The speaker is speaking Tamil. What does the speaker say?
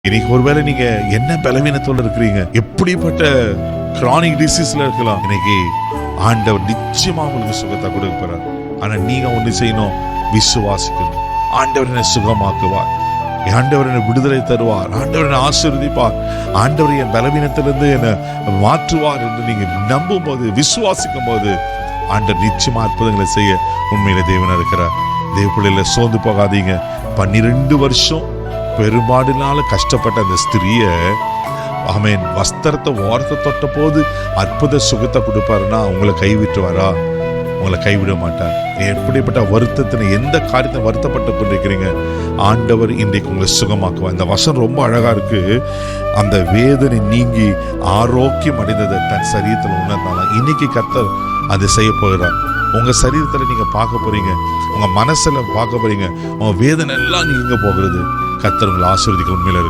இன்னைக்கு ஒருவேளை நீங்க என்ன பலவீனத்தோட இருக்கிறீங்க, எப்படிப்பட்ட கிரானிக் டிசீஸ்ல இருக்கலாம், இன்னைக்கு ஆண்டவர் நிச்சயமா உங்களுக்கு சுகத்தை கொடுக்க போறார். ஆனா நீங்க ஒண்ணு செய்யணும், விசுவாசிக்கணும். ஆண்டவர் என்னை சுகமாக்குவார், ஆண்டவர் என்னை விடுதலை தருவார், ஆண்டவர் என்னை ஆசீர்வதிப்பார், ஆண்டவர் என் பலவீனத்திலிருந்து என்னை மாற்றுவார் என்று நீங்க நம்பும் போது, விசுவாசிக்கும் போது ஆண்டவர் நிச்சயமா அற்புதங்களை செய்ய உண்மையில தேவனா இருக்கிறார். தேவ பிள்ளைகளை சோர்ந்து போகாதீங்க. 12 வருஷம் பெரும்பாடுனால கஷ்டப்பட்ட அந்த ஸ்திரிய ஆமென் வஸ்திரத்தை ஓரத்தை தொட்ட போது அற்புத சுகத்தை கொடுப்பாருன்னா உங்களை கைவிட்டுவாரா? உங்களை கைவிட மாட்டார். எப்படிப்பட்ட வருத்தத்தினை எந்த காரியத்தை வருத்தப்பட்டு கொண்டிருக்கிறீங்க, ஆண்டவர் இன்றைக்கு உங்களை சுகமாக்குவார். இந்த வசனம் ரொம்ப அழகா இருக்கு. அந்த வேதனை நீங்கி ஆரோக்கியம் அடைந்ததை தன் சரீரத்தில் உணர்ந்தாலும் இன்னைக்கு கர்த்தர் அதை செய்ய போகிறார். உங்க சரீரத்தில் நீங்க பார்க்க போறீங்க, உங்க மனசுல பார்க்க போறீங்க, உங்க வேதனை எல்லாம் நீங்க போகிறது. கர்த்தர் உங்களை ஆசீர்வதிக்க உண்மையில இருக்கு.